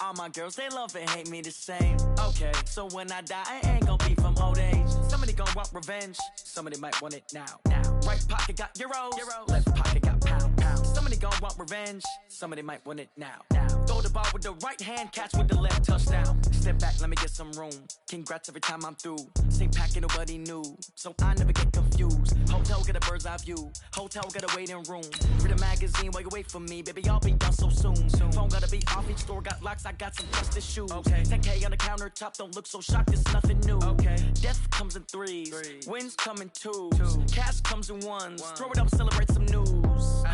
all my girls, they love and hate me the same. Okay, so when I die, I ain't gon' be from old age. Somebody gon' want revenge, somebody might want it now. Right pocket got euros, left pocket got pound. Somebody gon' want revenge, somebody might want it now. Throw the ball with the right hand, catch with the left, touchdown. Step back, let me get some room. Congrats every time I'm through. Same packet, nobody knew, so I never get confused. Hotel get a bird's eye view, hotel get a waiting room. Read a magazine while you wait for me, baby, I'll be done so soon. Phone gotta be off, each store got locks, I got some trusted shoes. 10K on the countertop, don't look so shocked, it's nothing new. Death comes in threes, wins come in twos, cash comes in ones. Throw it up, celebrate some news.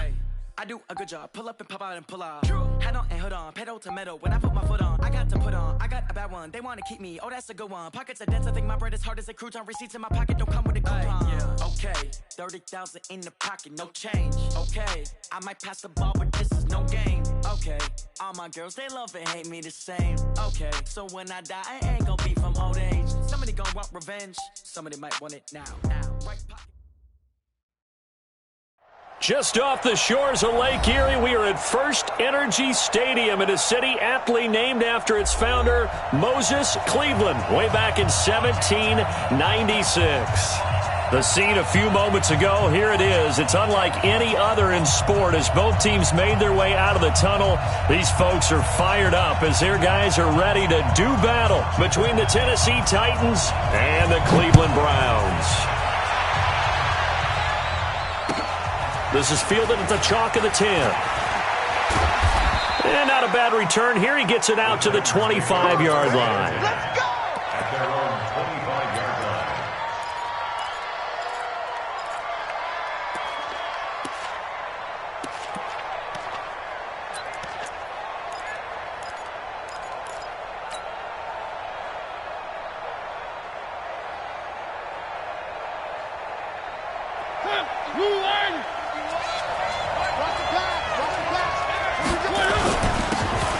I do a good job, pull up and pop out and pull out. Head on and hood on, pedal to metal. When I put my foot on, I got to put on. I got a bad one, they wanna keep me, oh that's a good one. Pockets are dense, I think my bread is hard as a crouton. Receipts in my pocket don't come with a coupon. Okay, 30,000 in the pocket, no change. Okay, I might pass the ball, but this is no game. Okay, all my girls, they love and hate me the same. Okay, so when I die, I ain't gon' be from old age. Somebody gon' want revenge, somebody might want it now. Right pocket. Just off the shores of Lake Erie, we are at First Energy Stadium in a city aptly named after its founder, Moses Cleveland, way back in 1796. The scene a few moments ago, here it is. It's unlike any other in sport as both teams made their way out of the tunnel. These folks are fired up as their guys are ready to do battle between the Tennessee Titans and the Cleveland Browns. This is fielded at the chalk of the 10. And not a bad return here. He gets it out to the 25-yard line. Let's go! At their own 25-yard line.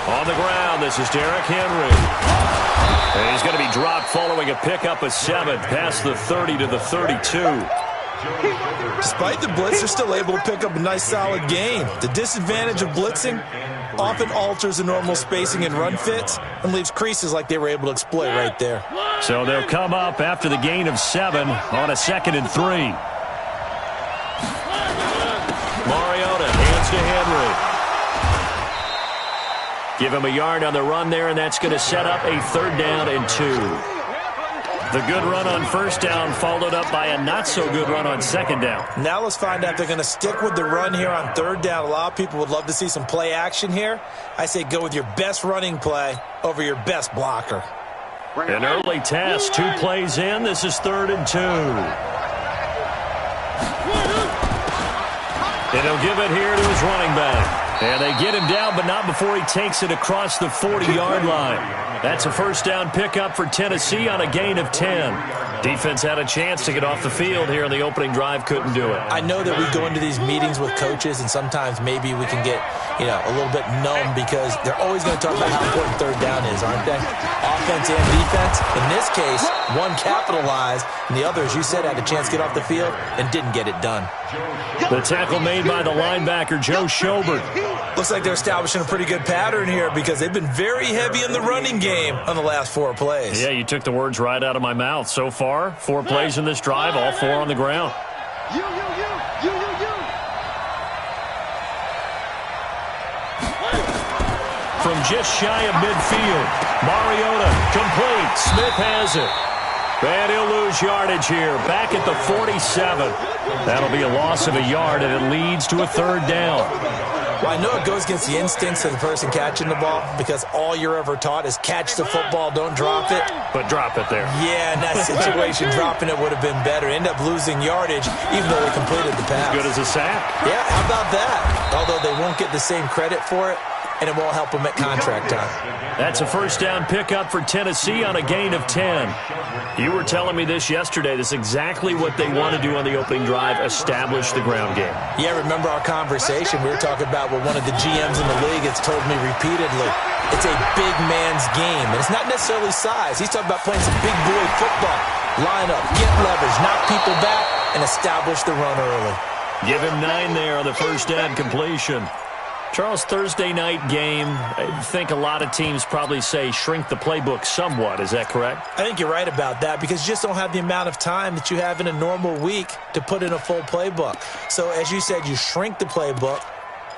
On the ground, this is Derrick Henry. And he's going to be dropped following a pickup of 7 past the 30 to the 32. Despite the blitz, they're still able to pick up a nice solid gain. The disadvantage of blitzing often alters the normal spacing and run fits and leaves creases like they were able to exploit right there. So they'll come up after the gain of 7 on a 2nd and 3. Mariota hands to Henry. Give him a yard on the run there, and that's going to set up a 3rd down and 2. The good run on 1st down followed up by a not-so-good run on 2nd down. Now let's find out if they're going to stick with the run here on 3rd down. A lot of people would love to see some play action here. I say go with your best running play over your best blocker. An early test, 2 plays in. This is 3rd and 2. And he'll give it here to his running back. And they get him down, but not before he takes it across the 40-yard line. That's a 1st down pickup for Tennessee on a gain of 10. Defense had a chance to get off the field here in the opening drive, couldn't do it. I know that we go into these meetings with coaches, and sometimes maybe we can get, a little bit numb because they're always going to talk about how important 3rd down is, aren't they? Offense and defense. In this case, one capitalized, and the other, as you said, had a chance to get off the field and didn't get it done. The tackle made by the linebacker, Joe Schobert. Looks like they're establishing a pretty good pattern here because they've been very heavy in the running game on the last 4 plays. Yeah, you took the words right out of my mouth. So far, 4 plays in this drive, all 4 on the ground. From just shy of midfield, Mariota complete. Smith has it. And he'll lose yardage here, back at the 47. That'll be a loss of a yard, and it leads to a 3rd down. Well, I know it goes against the instincts of the person catching the ball because all you're ever taught is catch the football, don't drop it. But drop it there. Yeah, in that situation, dropping it would have been better. End up losing yardage, even though they completed the pass. As good as a sack. Yeah, how about that? Although they won't get the same credit for it, and it won't help them at contract time. That's a 1st down pickup for Tennessee on a gain of 10. You were telling me this yesterday. This is exactly what they want to do on the opening drive, establish the ground game. Yeah, remember our conversation? We were talking about what one of the GMs in the league has told me repeatedly. It's a big man's game, and it's not necessarily size. He's talking about playing some big boy football. Line up, get leverage, knock people back, and establish the run early. Give him 9 there on the 1st down completion. Charles, Thursday night game, I think a lot of teams probably say shrink the playbook somewhat. Is that correct? I think you're right about that because you just don't have the amount of time that you have in a normal week to put in a full playbook. So as you said, you shrink the playbook,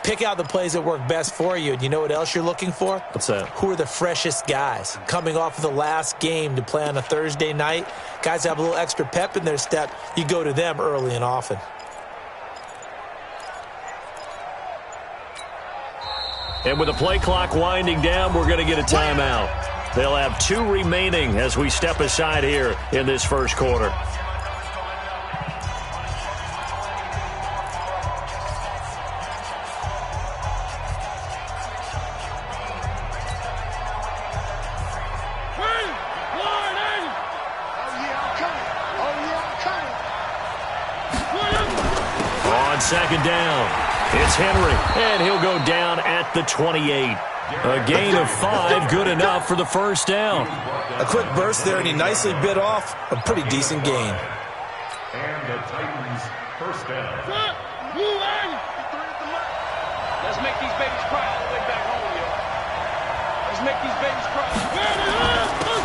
pick out the plays that work best for you. And you know what else you're looking for? What's that? Who are the freshest guys coming off of the last game to play on a Thursday night? Guys have a little extra pep in their step. You go to them early and often. And with the play clock winding down, we're going to get a timeout. They'll have 2 remaining as we step aside here in this first quarter. On second down. It's Henry, and he'll go down at the 28. A gain of 5, good enough for the first down. A quick burst there, and he nicely bit off a pretty decent gain. And the Titans first down. Let's make these babies cry all the way back home, yo. Let's make these babies cry.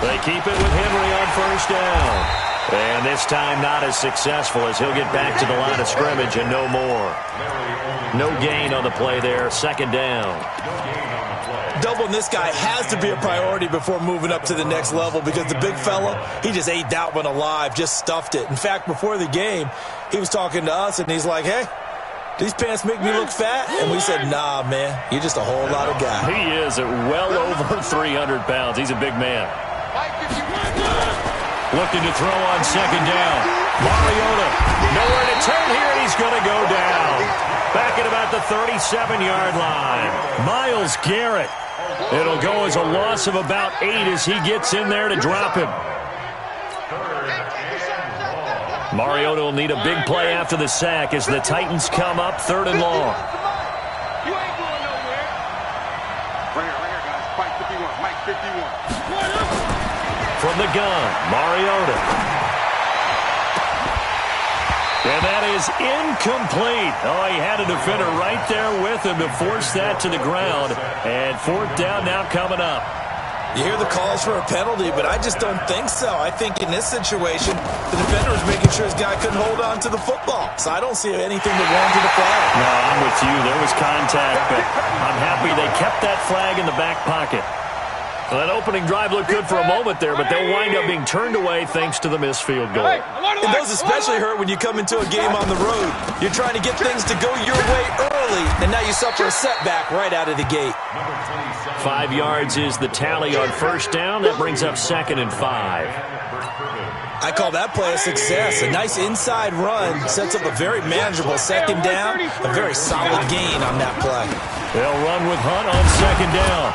They keep it with Henry on first down. And this time not as successful as he'll get back to the line of scrimmage and no more. No gain on the play there. Second down. Doubling this guy has to be a priority before moving up to the next level because the big fella, he just ate that one alive, just stuffed it. In fact, before the game, he was talking to us, and he's like, hey, these pants make me look fat? And we said, nah, man, you're just a whole lot of guy. He is at well over 300 pounds. He's a big man. Looking to throw on second down. Mariota, nowhere to turn here, and he's going to go down. Back at about the 37-yard line. Myles Garrett. It'll go as a loss of about 8 as he gets in there to drop him. Mariota will need a big play after the sack as the Titans come up 3rd and long. You ain't going nowhere. Right here, guys. Mike 51. From the gun, Mariota. And that is incomplete. Oh, he had a defender right there with him to force that to the ground. And 4th down now coming up. You hear the calls for a penalty, but I just don't think so. I think in this situation, the defender was making sure his guy couldn't hold on to the football. So I don't see anything that warranted a flag. No, I'm with you. There was contact, but I'm happy they kept that flag in the back pocket. Well, that opening drive looked good for a moment there, but they'll wind up being turned away thanks to the missed field goal. And those especially hurt when you come into a game on the road. You're trying to get things to go your way early, and now you suffer a setback right out of the gate. 5 yards is the tally on first down. That brings up 2nd and 5. I call that play a success. A nice inside run sets up a very manageable second down, a very solid gain on that play. They'll run with Hunt on second down.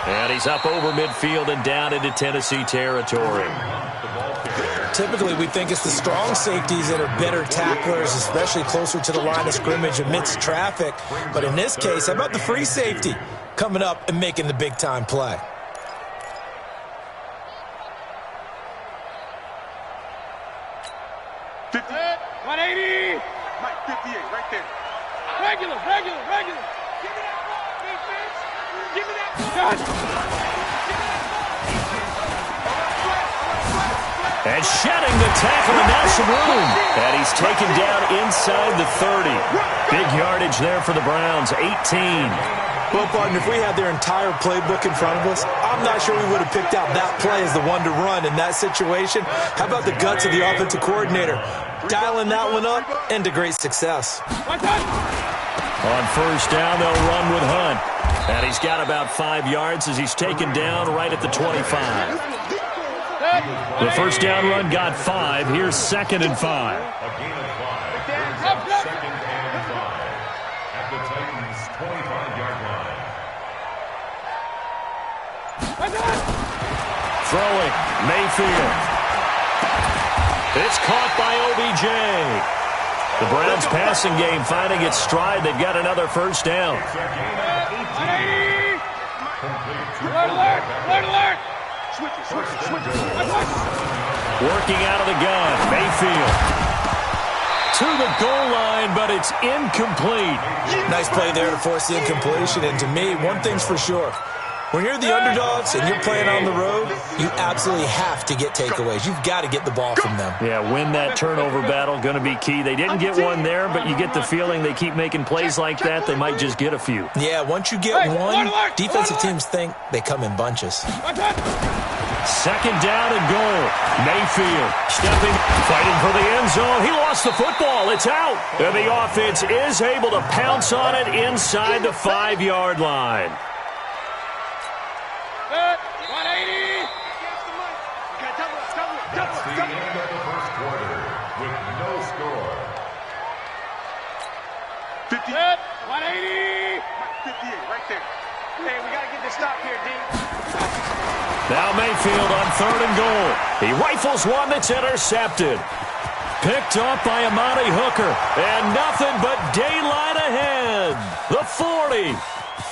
And he's up over midfield and down into Tennessee territory. Typically, we think it's the strong safeties that are better tacklers, especially closer to the line of scrimmage amidst traffic. But in this case, how about the free safety coming up and making the big-time play? Mike 58, right there. Regular. Give me that ball, defense. Give me that ball. And shedding the tackle, and now some room. And he's taken down inside the 30. Big yardage there for the Browns, 18. Well, partner, if we had their entire playbook in front of us, I'm not sure we would have picked out that play as the one to run in that situation. How about the guts of the offensive coordinator? Dialing that one up into great success. On first down, they'll run with Hunt. And he's got about 5 yards as he's taken down right at the 25. The first down run got 5. Here's 2nd and 5. A gain of 5. 2nd and 5 at the Titans' 25-yard line. Throwing, Mayfield. It's caught by OBJ. The Browns passing game finding its stride. They've got another first down. Alert! Working out of the gun, Mayfield. to the goal line, but it's incomplete. Nice play there to force the incompletion. And to me, one thing's for sure. When you're the underdogs and you're playing on the road, you absolutely have to get takeaways. You've got to get the ball from them. Yeah, win that turnover battle, going to be key. They didn't get one there, but you get the feeling they keep making plays like that, they might just get a few. Yeah, once you get one, defensive teams think they come in bunches. Second down and goal. Mayfield stepping, fighting for the end zone. He lost the football. It's out. And the offense is able to pounce on it inside the 5-yard line. 180. That's the end of the first quarter with no score. 50. 180. 58, right there. Hey, we got to get this stop here, D. Now Mayfield on 3rd and goal. He rifles one that's intercepted. Picked up by Amani Hooker. And nothing but daylight ahead. The 40.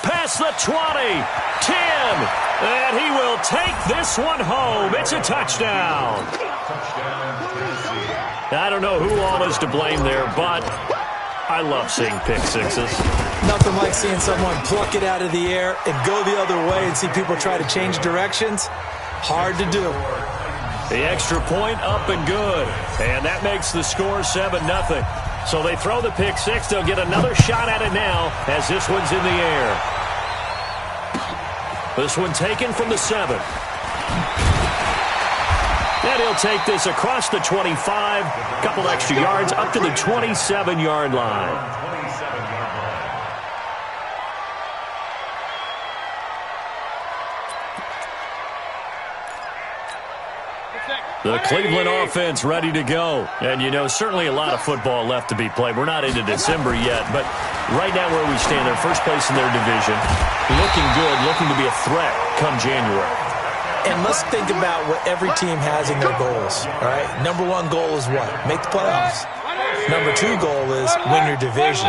Past the 20. 10. And he will take this one home. It's a touchdown. I don't know who all is to blame there, but I love seeing pick sixes. Nothing like seeing someone pluck it out of the air and go the other way and see people try to change directions. Hard to do. The extra point up and good. And that makes the score 7-0. So they throw the pick six. They'll get another shot at it now as this one's in the air. This one taken from the 7. And he'll take this across the 25. Couple extra yards up to the 27-yard line. The Cleveland offense ready to go. And, you know, certainly a lot of football left to be played. We're not into December yet, but right now where we stand, they're first place in their division. Looking good, looking to be a threat come January. And let's think about what every team has in their goals, all right? Number 1 goal is what? Make the playoffs. Number 2 goal is win your division.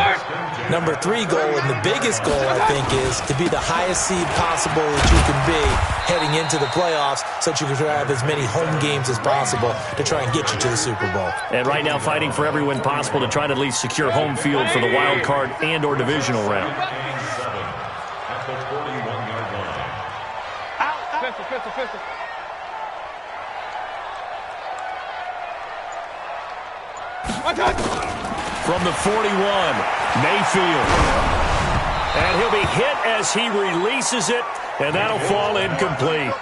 Number 3 goal, and the biggest goal, I think, is to be the highest seed possible that you can be heading into the playoffs so that you can have as many home games as possible to try and get you to the Super Bowl. And right now fighting for every win possible to try to at least secure home field for the wild card and or divisional round. At the 41-yard line. Pistol. From the 41, Mayfield. And he'll be hit as he releases it, and that'll fall incomplete.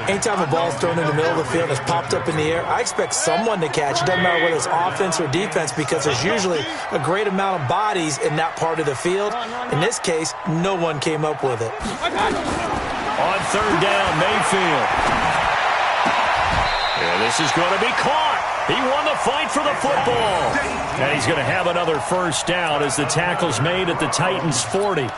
Anytime a ball's thrown in the middle of the field and it's popped up in the air, I expect someone to catch it. Doesn't matter whether it's offense or defense, because there's usually a great amount of bodies in that part of the field. In this case, no one came up with it. On 3rd down, Mayfield. And this is going to be caught. He won the fight for the football. And he's going to have another first down as the tackle's made at the Titans' 40.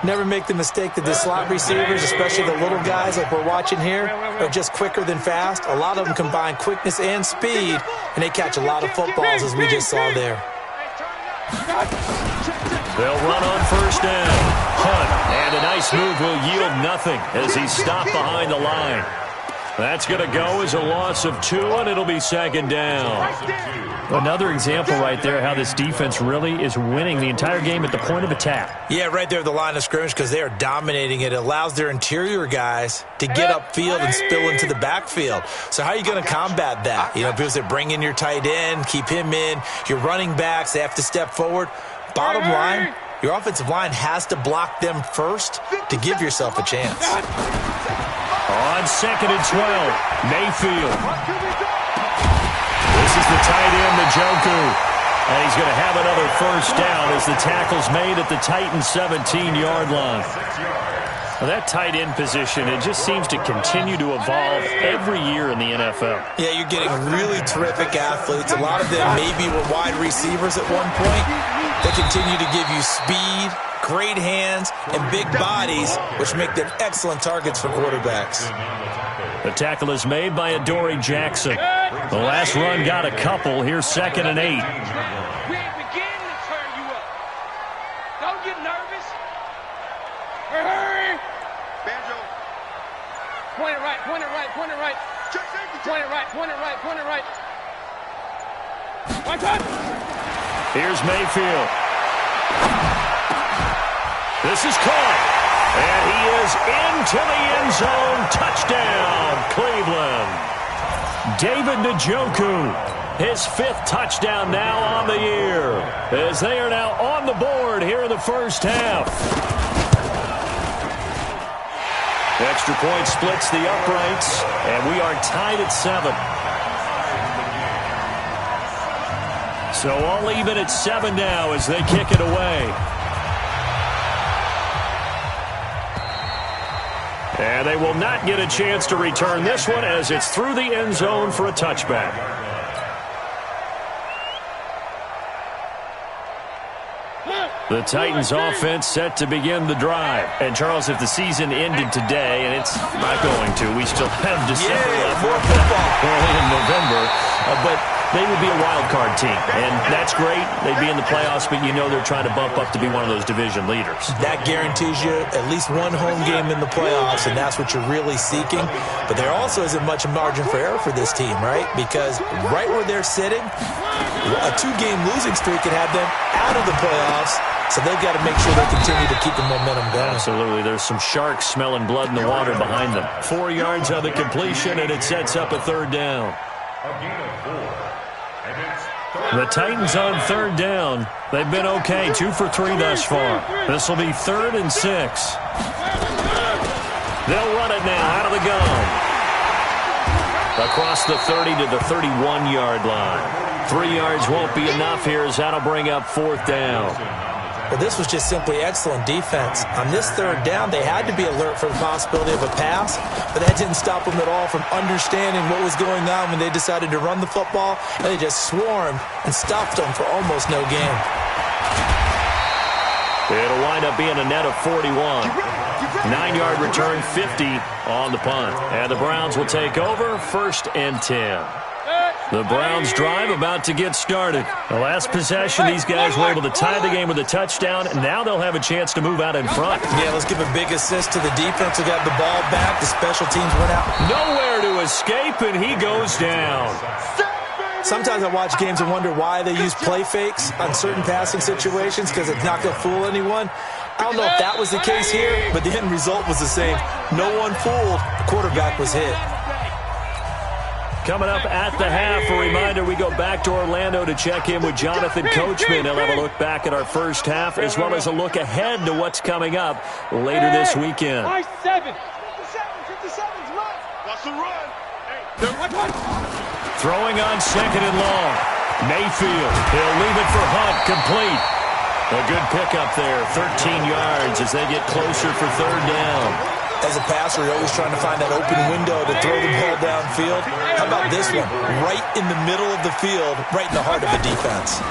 Never make the mistake that the slot receivers, especially the little guys like we're watching here, are just quicker than fast. A lot of them combine quickness and speed, and they catch a lot of footballs, as we just saw there. They'll run on first down. Hunt, and a nice move will yield nothing as he's stopped behind the line. That's going to go as a loss of 2, and it'll be 2nd down. Another example right there how this defense really is winning the entire game at the point of attack. Yeah, right there at the line of scrimmage, because they are dominating it. It allows their interior guys to get upfield and spill into the backfield. So how are you going to combat that? You know, because they bring in your tight end, keep him in. Your running backs, they have to step forward. Bottom line, your offensive line has to block them first to give yourself a chance. On 2nd and 12, Mayfield. This is the tight end, Njoku. And he's going to have another first down as the tackle's made at the Titans' 17-yard line. Well, that tight end position, it just seems to continue to evolve every year in the NFL. Yeah, you're getting really terrific athletes. A lot of them maybe were wide receivers at one point. They continue to give you speed, great hands, and big bodies, which make them excellent targets for quarterbacks. The tackle is made by Adoree Jackson. The last run got a couple. Here's 2nd and 8. We ain't beginning to turn you up. Don't get nervous. Hurry. Banjo. Point it right. Point it right. Point it right. Point it right. Point it right. Point it right. Here's Mayfield. This is caught. And he is into the end zone. Touchdown, Cleveland. David Njoku, his 5th touchdown now on the year, as they are now on the board here in the first half. Extra point splits the uprights, and we are tied at 7. So all even at 7 now as they kick it away. And they will not get a chance to return this one as it's through the end zone for a touchback. The Titans offense set to begin the drive. And, Charles, if the season ended today, and it's not going to, we still have December left. More football. Early in November. But they would be a wild card team. And that's great. They'd be in the playoffs, but you know they're trying to bump up to be one of those division leaders. That guarantees you at least one home game in the playoffs, and that's what you're really seeking. But there also isn't much margin for error for this team, right? Because right where they're sitting, a 2-game losing streak could have them out of the playoffs. So they've got to make sure they continue to keep the momentum going. Absolutely. There's some sharks smelling blood in the water behind them. 4 yards on the completion, and it sets up a 3rd down. A gain of 4. And it's The Titans on 3rd down. They've been okay, 2 for 3 thus far. This will be 3rd and 6. They'll run it now out of the gun. Across the 30 to the 31-yard line. 3 yards won't be enough here as that'll bring up 4th down. But this was just simply excellent defense. On this 3rd down, they had to be alert for the possibility of a pass, but that didn't stop them at all from understanding what was going on when they decided to run the football, and they just swarmed and stopped them for almost no gain. It'll wind up being a net of 41. 9-yard return, 50 on the punt. And the Browns will take over, 1st and 10. The Browns drive about to get started. The last possession, these guys were able to tie the game with a touchdown, and now they'll have a chance to move out in front. Yeah, let's give a big assist to the defense who got the ball back. The special teams went out. Nowhere to escape, and he goes down. Sometimes I watch games and wonder why they use play fakes on certain passing situations because it's not going to fool anyone. I don't know if that was the case here, but the end result was the same. No one fooled. The quarterback was hit. Coming up at the half, a reminder, we go back to Orlando to check in with Jonathan Coachman. He'll have a look back at our first half as well as a look ahead to what's coming up later this weekend. 57. 57's run. Watch the run. Throwing on 2nd and long. Mayfield, he'll leave it for Hunt, complete. A good pickup there, 13 yards as they get closer for 3rd down. As a passer, you're always trying to find that open window to throw the ball downfield. How about this one? Right in the middle of the field, right in the heart of the defense.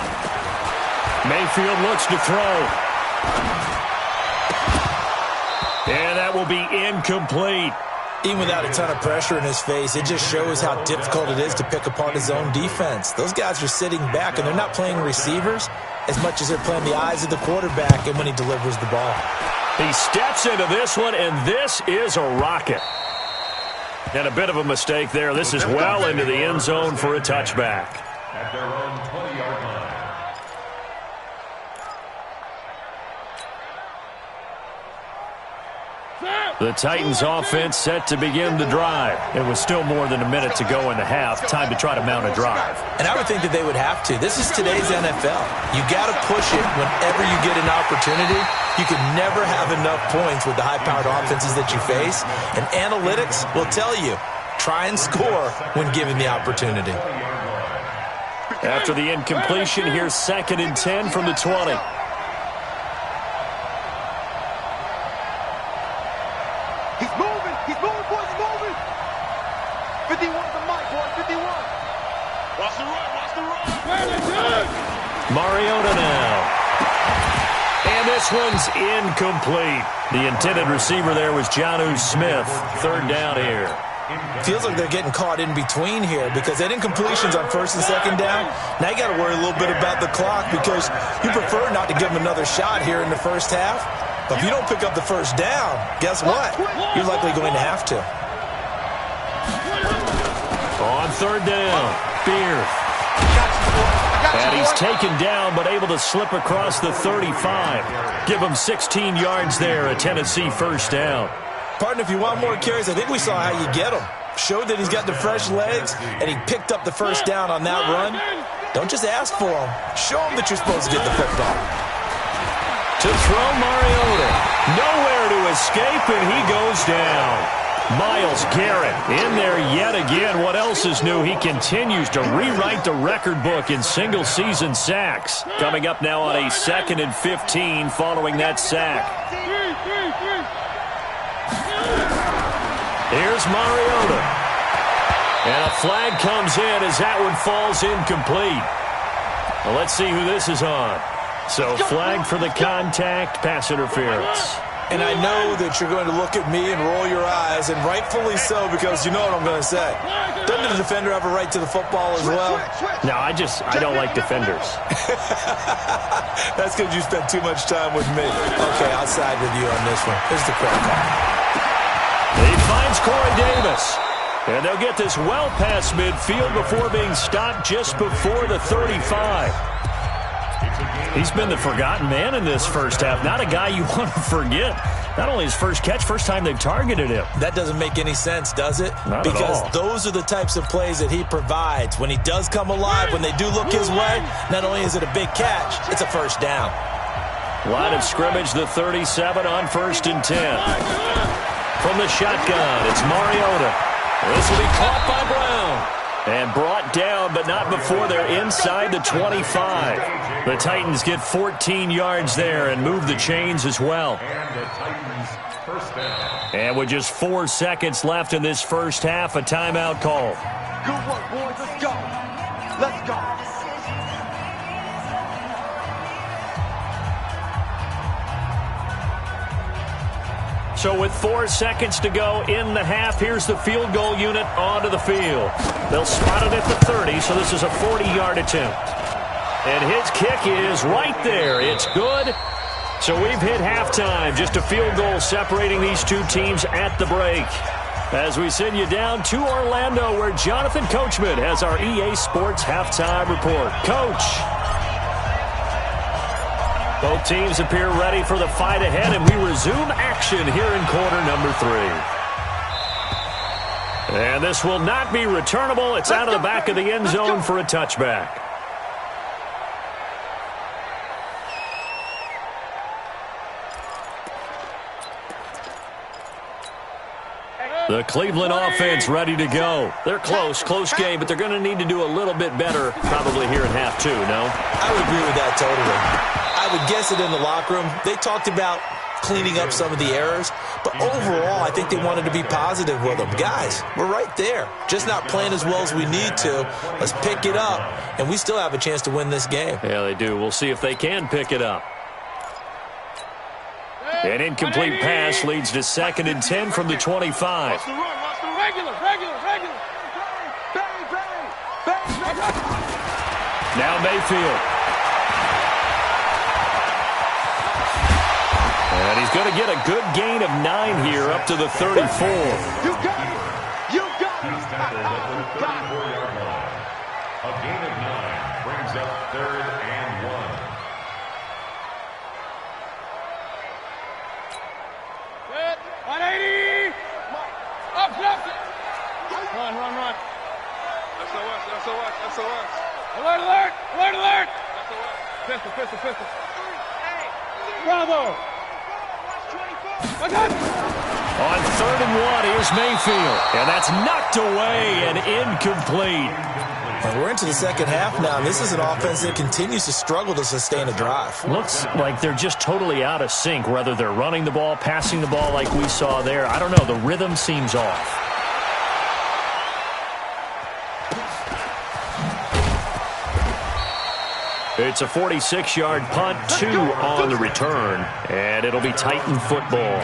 Mayfield looks to throw. And that will be incomplete. Even without a ton of pressure in his face, it just shows how difficult it is to pick apart his own defense. Those guys are sitting back, and they're not playing receivers as much as they're playing the eyes of the quarterback and when he delivers the ball. He steps into this one, and this is a rocket. And a bit of a mistake there. This is well into the end zone for a touchback. at their own 20-yard line. The Titans offense set to begin the drive. It was still more than a minute to go in the half. Time to try to mount a drive. And I would think that they would have to. This is today's NFL. You got to push it whenever you get an opportunity. You can never have enough points with the high-powered offenses that you face. And analytics will tell you, try and score when given the opportunity. After the incompletion, here's 2nd and 10 from the 20. He's moving, boys, he's moving. 51 the mic, boys, 51. Watch the run. Mariota now. And this one's incomplete. The intended receiver there was Jonnu Smith. 3rd down here. Feels like they're getting caught in between here because that incompletion's on 1st and 2nd down. Now you got to worry a little bit about the clock because you prefer not to give them another shot here in the first half. But if you don't pick up the 1st down, guess what? You're likely going to have to. On 3rd down, Beard. And he's taken down, but able to slip across the 35. Give him 16 yards there, a Tennessee first down. Partner, if you want more carries, I think we saw how you get him. Showed that he's got the fresh legs, and he picked up the first down on that run. Don't just ask for him. Show him that you're supposed to get the football. To throw Mariota. Nowhere to escape, and he goes down. Myles Garrett in there yet again. What else is new? He continues to rewrite the record book in single-season sacks. Coming up now on a 2nd and 15 following that sack. Here's Mariota. And a flag comes in as that one falls incomplete. Well, let's see who this is on. So flag for the contact, pass interference. And I know that you're going to look at me and roll your eyes, and rightfully so, because you know what I'm going to say. Doesn't the defender have a right to the football as well? No, I don't like defenders. That's because you spent too much time with me. Okay, I'll side with you on this one. Here's the credit card. He finds Corey Davis. And they'll get this well past midfield before being stopped just before the 35. He's been the forgotten man in this first half. Not a guy you want to forget. Not only his first catch, first time they've targeted him. That doesn't make any sense, does it? Not because at all. Those are the types of plays that he provides. When he does come alive, when they do look his way, not only is it a big catch, it's a first down. Line of scrimmage, the 37 on 1st and 10. From the shotgun, it's Mariota. This will be caught by Brown. And brought down, but not before they're inside the 25. The Titans get 14 yards there and move the chains as well. And the Titans first down. And with just 4 seconds left in this first half, a timeout call. Good work, boys. Let's go. Let's go. So with 4 seconds to go in the half, here's the field goal unit onto the field. They'll spot it at the 30, so this is a 40-yard attempt. And his kick is right there. It's good. So we've hit halftime. Just a field goal separating these two teams at the break. As we send you down to Orlando, where Jonathan Coachman has our EA Sports halftime report. Coach. Both teams appear ready for the fight ahead, and we resume action here in quarter number 3. And this will not be returnable. It's out of the back of the end zone for a touchback. The Cleveland offense ready to go. They're close game, but they're going to need to do a little bit better probably here in half 2, no? I would agree with that totally. I would guess it in the locker room. They talked about cleaning up some of the errors, but overall, I think they wanted to be positive with them. Guys, we're right there. Just not playing as well as we need to. Let's pick it up, and we still have a chance to win this game. Yeah, they do. We'll see if they can pick it up. An incomplete pass leads to 2nd and 10 from the 25. Watch the run. Watch the regular. Now Mayfield. And he's going to get a good gain of 9 here up to the 34. You got it. He's tackled at the 34-yard line. A gain of 9 brings up 3rd and 1. Good. 180. Up. Run. SOS. Alert. SOS. Bravo. On 3rd and 1, here's Mayfield. And that's knocked away and incomplete. And we're into the second half now, and this is an offense that continues to struggle to sustain a drive. Looks like they're just totally out of sync, whether they're running the ball, passing the ball like we saw there. I don't know. The rhythm seems off. It's a 46-yard punt, 2 on the return, and it'll be Titan football.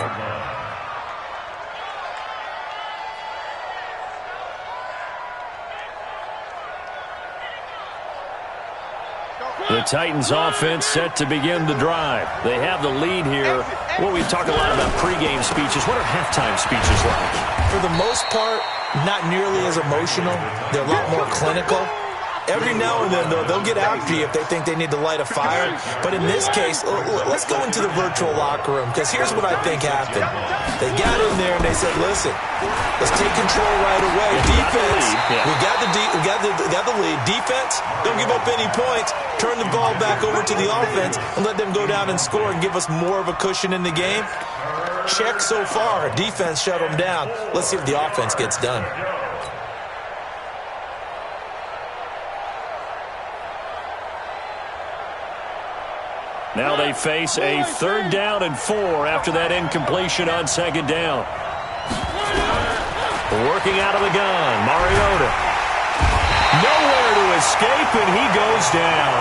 The Titans offense set to begin the drive. They have the lead here. Well, we've talked a lot about pregame speeches. What are halftime speeches like? For the most part, not nearly as emotional. They're a lot more clinical. Every now and then, though, they'll get after you if they think they need to light a fire. But in this case, let's go into the virtual locker room, because here's what I think happened. They got in there and they said, listen, let's take control right away. Defense, we got the lead. Defense, don't give up any points. Turn the ball back over to the offense and let them go down and score and give us more of a cushion in the game. Check so far. Defense shut them down. Let's see if the offense gets done. Now they face a 3rd down and 4 after that incompletion on 2nd down. Working out of the gun, Mariota. Nowhere to escape, and he goes down.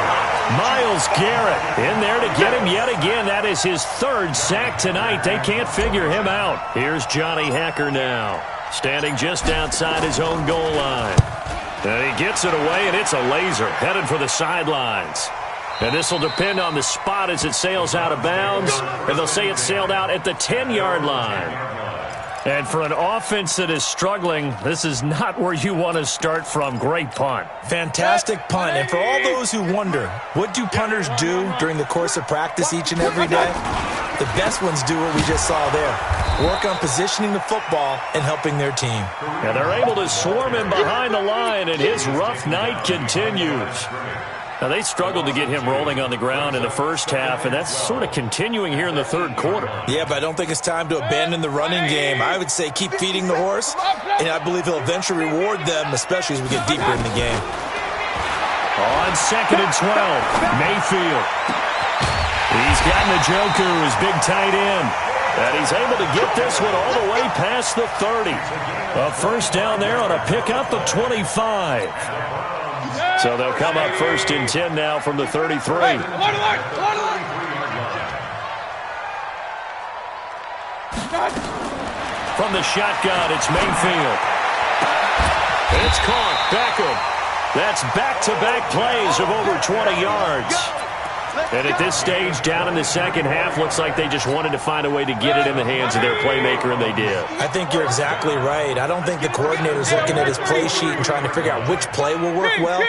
Myles Garrett in there to get him yet again. That is his 3rd sack tonight. They can't figure him out. Here's Johnny Hekker now, standing just outside his own goal line. And he gets it away, and it's a laser headed for the sidelines. And this will depend on the spot as it sails out of bounds. And they'll say it sailed out at the 10-yard line. And for an offense that is struggling, this is not where you want to start from. Great punt. Fantastic punt. And for all those who wonder, what do punters do during the course of practice each and every day? The best ones do what we just saw there. Work on positioning the football and helping their team. And they're able to swarm him behind the line, and his rough night continues. Now, they struggled to get him rolling on the ground in the first half, and that's sort of continuing here in the 3rd quarter. Yeah, but I don't think it's time to abandon the running game. I would say keep feeding the horse, and I believe he'll eventually reward them, especially as we get deeper in the game. On 2nd and 12, Mayfield. He's got Njoku, his big tight end. And he's able to get this one all the way past the 30. A 1st down there on a pickup of 25. So they'll come up 1st and 10 now from the 33. From the shotgun, it's Mayfield. It's caught. Beckham. That's back-to-back plays of over 20 yards. And at this stage, down in the 2nd half, looks like they just wanted to find a way to get it in the hands of their playmaker, and they did. I think you're exactly right. I don't think the coordinator's looking at his play sheet and trying to figure out which play will work well.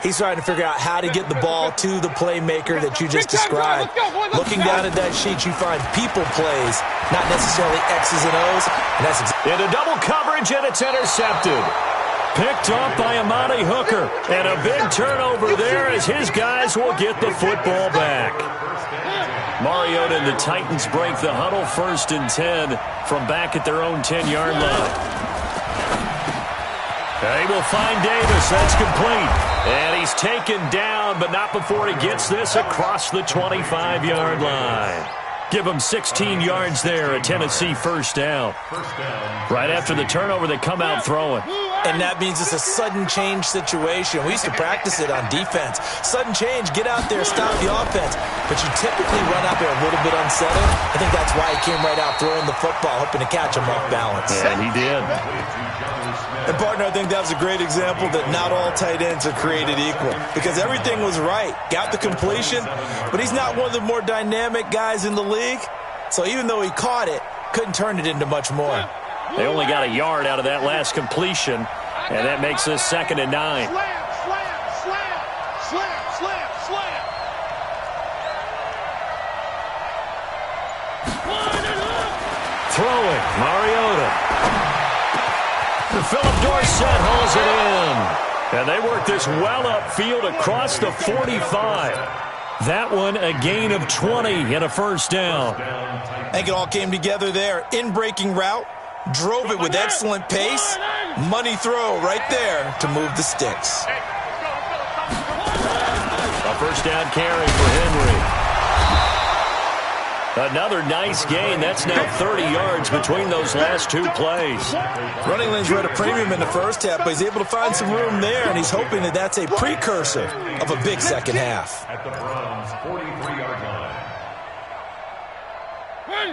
He's trying to figure out how to get the ball to the playmaker that you just described. Looking down at that sheet, you find people plays, not necessarily X's and O's. And that's into double coverage, and it's intercepted. Picked off by Amani Hooker. And a big turnover there as his guys will get the football back. Mariota and the Titans break the huddle 1st and 10 from back at their own 10-yard line. They will find Davis. That's complete. And he's taken down, but not before he gets this across the 25-yard line. Give him 16 yards there, a Tennessee 1st down. Right after the turnover, they come out throwing. And that means it's a sudden change situation. We used to practice it on defense. Sudden change, get out there, stop the offense. But you typically run out there a little bit unsettled. I think that's why he came right out throwing the football, hoping to catch him off balance. And he did. And, partner, I think that was a great example that not all tight ends are created equal, because everything was right. Got the completion, but he's not one of the more dynamic guys in the league. So even though he caught it, couldn't turn it into much more. They only got a yard out of that last completion, and that makes this 2nd and 9. Throwing, Mariota. Philip Dorsett hauls it in. And they work this well upfield across the 45. That one a gain of 20 and a 1st down. I think it all came together there. In-breaking route, drove it with excellent pace. Money throw right there to move the sticks. A 1st down carry for Henry. Another nice gain. That's now 30 yards between those last 2 plays. Running lanes were at a premium in the first half, but he's able to find some room there, and he's hoping that that's a precursor of a big second half. At the Browns' 43-yard line.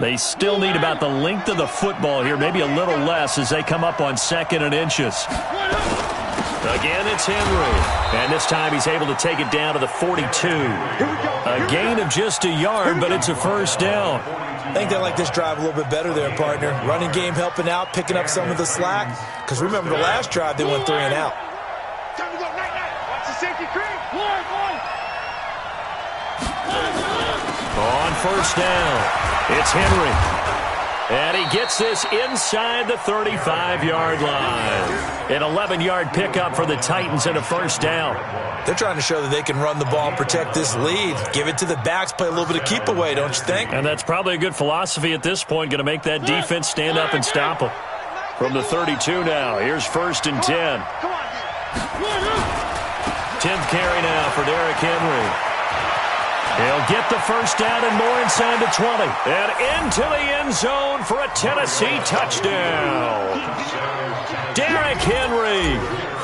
They still need about the length of the football here, maybe a little less as they come up on 2nd and inches. Again, it's Henry. And this time he's able to take it down to the 42. A gain of just a yard, but it's a 1st down. I think they like this drive a little bit better there, partner. Running game helping out, picking up some of the slack. Because remember the last drive, they went 3 and out. safety cream. One. On first down, it's Henry. And he gets this inside the 35-yard line. An 11-yard pickup for the Titans and a first down. They're trying to show that they can run the ball and protect this lead. Give it to the backs, play a little bit of keep away, don't you think? And that's probably a good philosophy at this point, going to make that defense stand up and stop them. From the 32 now, here's first and 10. 10th carry now for Derrick Henry. He'll get the first down and more inside the 20. And into the end zone for a Tennessee touchdown. Derrick Henry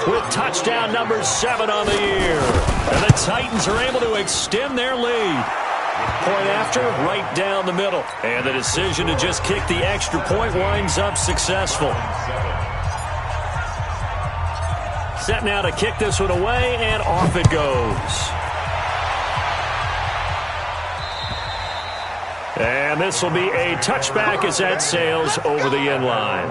with touchdown number 7 on the year. And the Titans are able to extend their lead. Point after, right down the middle. And the decision to just kick the extra point winds up successful. Set now to kick this one away, and off it goes. And this will be a touchback as that sails over the end line.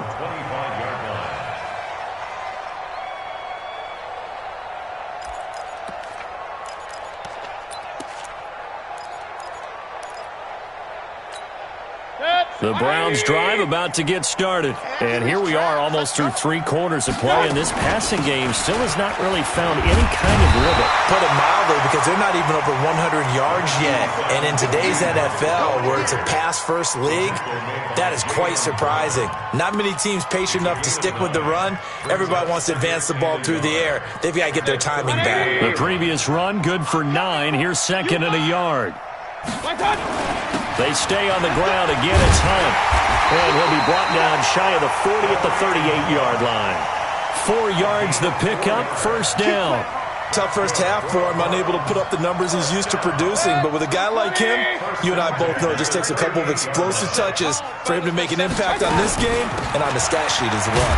The Browns drive about to get started. And here we are almost through 3 quarters of play, and this passing game still has not really found any kind of rhythm. Put it mildly, because they're not even over 100 yards yet. And in today's NFL, where it's a pass-first league, that is quite surprising. Not many teams patient enough to stick with the run. Everybody wants to advance the ball through the air. They've got to get their timing back. The previous run, good for 9. Here's second and a yard. They stay on the ground. Again, it's Hunt. And he'll be brought down shy of the 40 at the 38-yard line. 4 yards the pickup, first down. Tough first half for him, unable to put up the numbers he's used to producing. But with a guy like him, you and I both know it just takes a couple of explosive touches for him to make an impact on this game and on the stat sheet as well.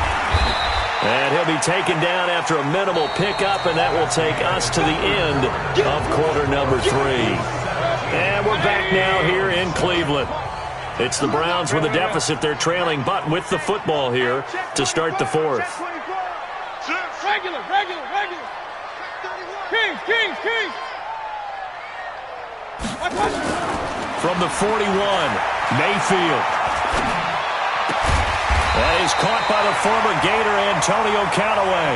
And he'll be taken down after a minimal pickup, and that will take us to the end of quarter number 3. And we're back now here in Cleveland. It's the Browns with a deficit. They're trailing, but with the football here to start the 4th. Regular. Kings. From the 41, Mayfield. That is caught by the former Gator Antonio Callaway.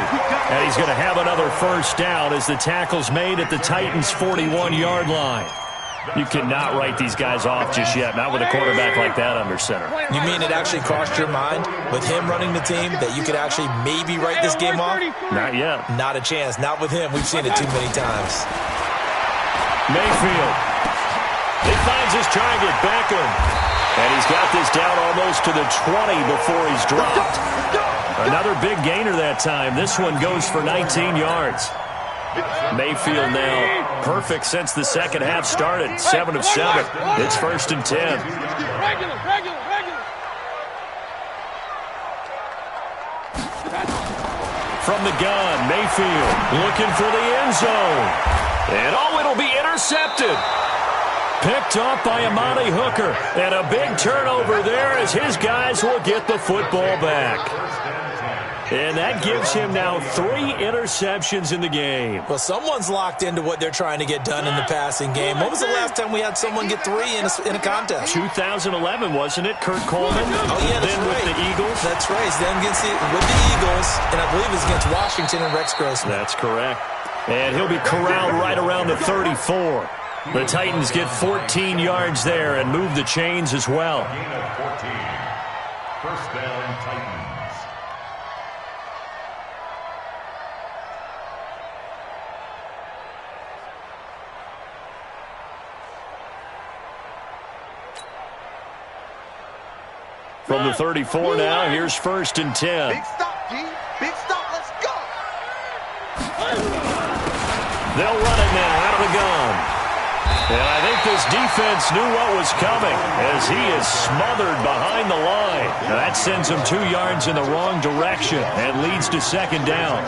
And he's going to have another first down as the tackle's made at the Titans' 41-yard line. You cannot write these guys off just yet, not with a quarterback like that under center. You mean it actually crossed your mind with him running the team that you could actually maybe write this game off? Not yet. Not a chance. Not with him. We've seen it too many times. Mayfield. He finds his target, Beckham. And he's got this down almost to the 20 before he's dropped. Another big gainer that time. This one goes for 19 yards. Mayfield now perfect since the second half started. 7 of 7. It's first and 10. Regular. From the gun, Mayfield looking for the end zone. And it'll be intercepted. Picked off by Amani Hooker. And a big turnover there as his guys will get the football back. And that gives him now 3 interceptions in the game. Well, someone's locked into what they're trying to get done in the passing game. When was the last time we had someone get 3 in a contest? 2011, wasn't it? Kurt Coleman. Oh, yeah, that's then right. With the Eagles. That's right. Then with the Eagles, and I believe it's against Washington and Rex Grossman. That's correct. And he'll be corralled right around the 34. The Titans get 14 yards there and move the chains as well. Gain of 14. First down, Titans. From the 34 now, here's first and 10. Big stop, G. Big stop. Let's go. They'll run it now out of the gun. And I think this defense knew what was coming as he is smothered behind the line. Now that sends him 2 yards in the wrong direction and leads to second down.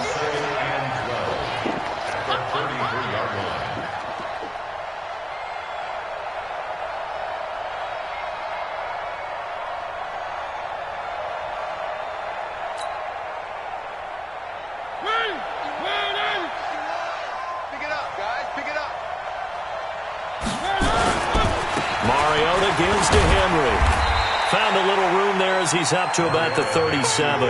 find a little room there as he's up to about the 37.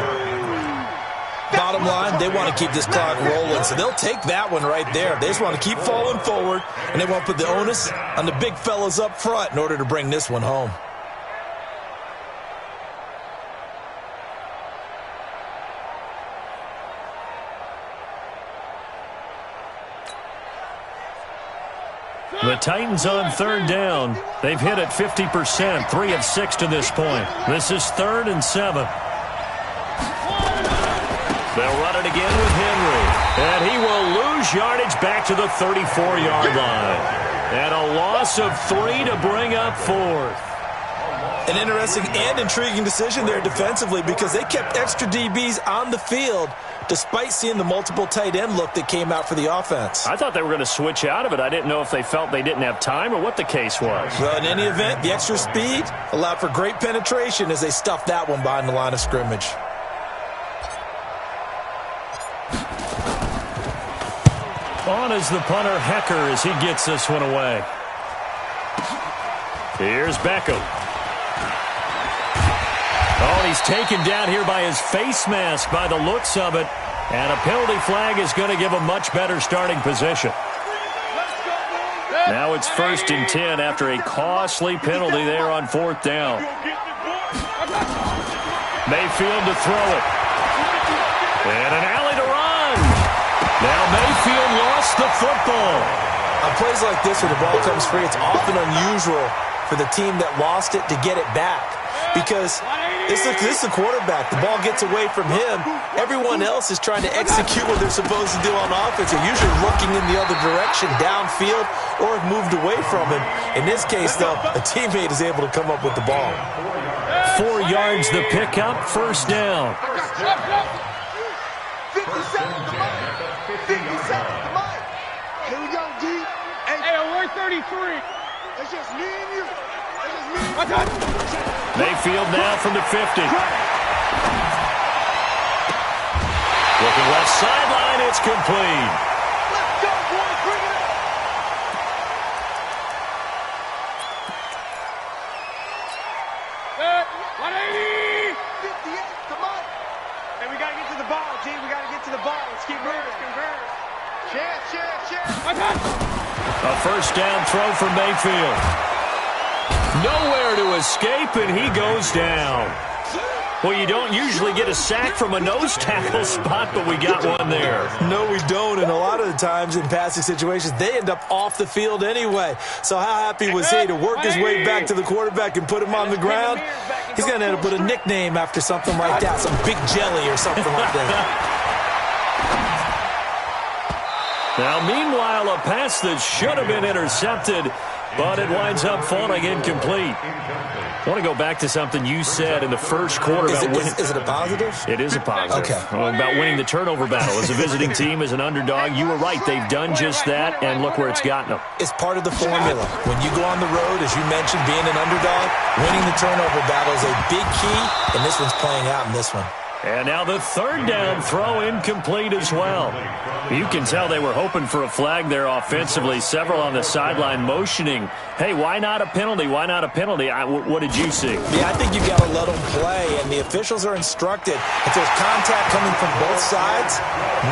Bottom line, they want to keep this clock rolling, so they'll take that one right there. They just want to keep falling forward, and they want to put the onus on the big fellas up front in order to bring this one home. The Titans on third down. They've hit it 50%, 3 of 6 to this point. This is 3rd and 7. They'll run it again with Henry. And he will lose yardage back to the 34-yard line. And a loss of 3 to bring up 4th. An interesting and intriguing decision there defensively because they kept extra DBs on the field despite seeing the multiple tight end look that came out for the offense. I thought they were going to switch out of it. I didn't know if they felt they didn't have time or what the case was. Well, in any event, the extra speed allowed for great penetration as they stuffed that one behind the line of scrimmage. On is the punter, Hecker, as he gets this one away. Here's Beckham. Oh, he's taken down here by his face mask by the looks of it. And a penalty flag is going to give a much better starting position. Now it's 1st and 10 after a costly penalty there on 4th down. Mayfield to throw it. And an alley to run. Now Mayfield lost the football. On plays like this where the ball comes free, it's often unusual for the team that lost it to get it back. Because this is the quarterback. The ball gets away from him. Everyone else is trying to execute what they're supposed to do on offense. They're usually looking in the other direction, downfield, or have moved away from him. In this case, though, a teammate is able to come up with the ball. 4 yards the pickup, 1st down. 57 to Mike. 57 to Mike. Here we go, G. Hey, we're 33. It's just me and you. It's just me and you. Mayfield now from the 50. Looking left sideline, it's complete. Let's go, boys. Bring it up. Set. 180. 58 to Mike. Hey, we got to get to the ball, G. We got to get to the ball. Let's keep moving. Chance. A 1st down throw for Mayfield. Nowhere to escape, and he goes down. Well, you don't usually get a sack from a nose tackle spot, but we got one there. No, we don't, and a lot of the times in passing situations, they end up off the field anyway. So how happy was he to work his way back to the quarterback and put him on the ground? He's going to end up with a nickname after something like that, some Big Jelly or something like that. Now, meanwhile, a pass that should have been intercepted, but it winds up falling incomplete. I want to go back to something you said in the first quarter about winning. Is it a positive? It is a positive. Okay. About winning the turnover battle. As a visiting team, as an underdog, you were right. They've done just that, and look where it's gotten them. It's part of the formula. When you go on the road, as you mentioned, being an underdog, winning the turnover battle is a big key, and this one's playing out in this one. And now the 3rd down throw incomplete as well. You can tell they were hoping for a flag there offensively. Several on the sideline motioning, hey, why not a penalty? Why not a penalty? What did you see? Yeah, I think you've got to let them play, and the officials are instructed. If there's contact coming from both sides,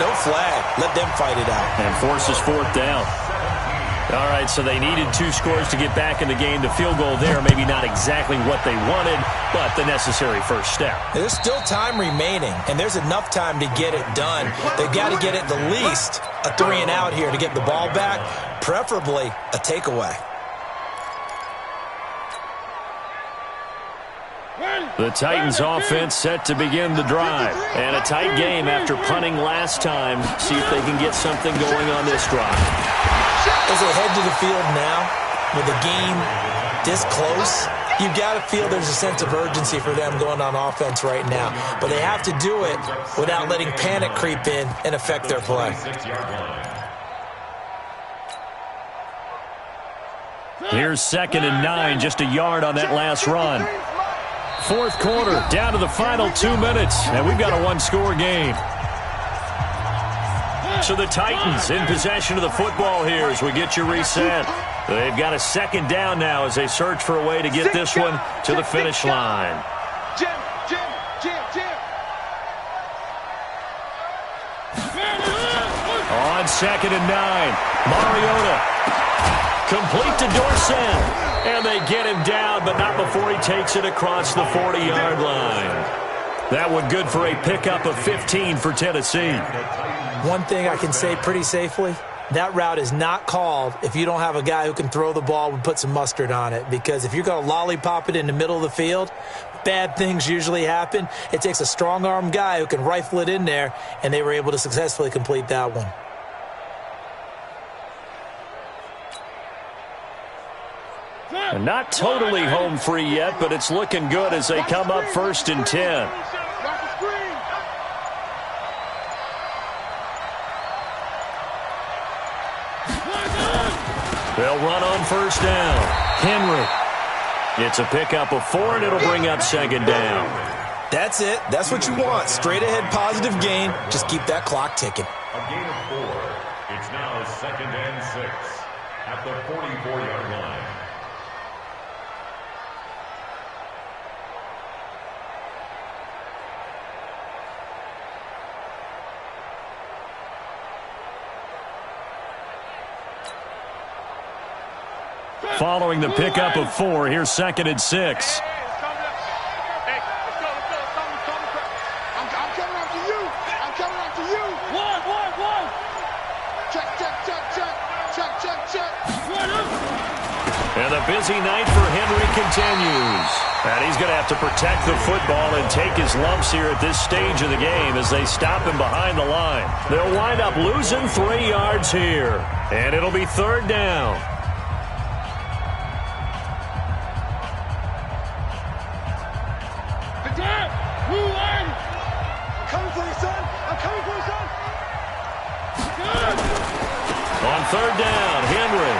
no flag. Let them fight it out. And forces 4th down. All right, so they needed 2 scores to get back in the game. The field goal there, maybe not exactly what they wanted, but the necessary first step. There's still time remaining, and there's enough time to get it done. They've got to get at the least a 3-and-out here to get the ball back, preferably a takeaway. The Titans offense set to begin the drive. And a tight game after punting last time. See if they can get something going on this drive. As they head to the field now, with the game this close, you've got to feel there's a sense of urgency for them going on offense right now. But they have to do it without letting panic creep in and affect their play. Here's 2nd and 9, just a yard on that last run. 4th quarter, down to the final 2 minutes, and we've got a 1-score game. So the Titans in possession of the football here as we get you reset. They've got a second down now as they search for a way to get this one to the finish line. Jim. On 2nd and 9, Mariota. Complete to Dorsett. And they get him down, but not before he takes it across the 40-yard line. That one good for a pickup of 15 for Tennessee. One thing I can say pretty safely, that route is not called if you don't have a guy who can throw the ball and put some mustard on it. Because if you're going to lollipop it in the middle of the field, bad things usually happen. It takes a strong-arm guy who can rifle it in there, and they were able to successfully complete that one. And not totally home free yet, but it's looking good as they come up 1st and 10. They'll run on 1st down. Henry. It's a pickup of 4, and it'll bring up 2nd down. That's it. That's what you want. Straight ahead positive gain. Just keep that clock ticking. A gain of 4. It's now 2nd and 6 at the 44-yard line. Following the pickup of 4, here's 2nd and 6. Hey, let's go. I'm coming after you. One. Check. And the busy night for Henry continues. And he's going to have to protect the football and take his lumps here at this stage of the game as they stop him behind the line. They'll wind up losing 3 yards here. And it'll be 3rd down. On 3rd down, Henry.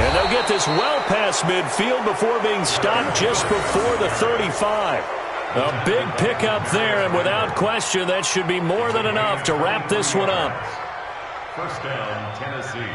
And they'll get this well past midfield before being stopped just before the 35. A big pickup there, and without question, that should be more than enough to wrap this one up. 1st down, Tennessee.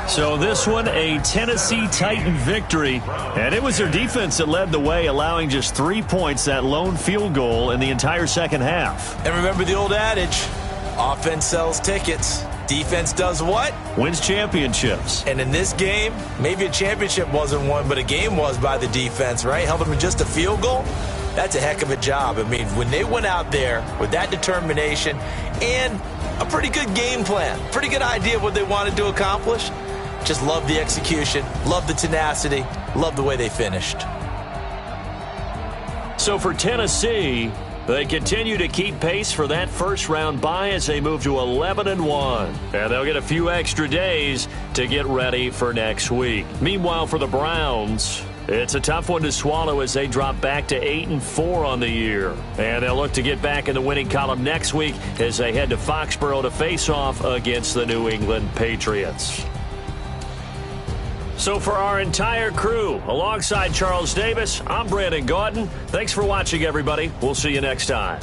So this one, a Tennessee Titan victory, and it was their defense that led the way, allowing just 3 points, that lone field goal in the entire second half. And remember the old adage, offense sells tickets. Defense does what? Wins championships. And in this game, maybe a championship wasn't won, but a game was by the defense, right? Held them to just a field goal. That's a heck of a job. I mean, when they went out there with that determination and a pretty good game plan, pretty good idea of what they wanted to accomplish, just love the execution, love the tenacity, love the way they finished. So for Tennessee, they continue to keep pace for that first-round bye as they move to 11-1. And they'll get a few extra days to get ready for next week. Meanwhile, for the Browns, it's a tough one to swallow as they drop back to 8-4 on the year. And they'll look to get back in the winning column next week as they head to Foxborough to face off against the New England Patriots. So for our entire crew, alongside Charles Davis, I'm Brandon Gaudin. Thanks for watching, everybody. We'll see you next time.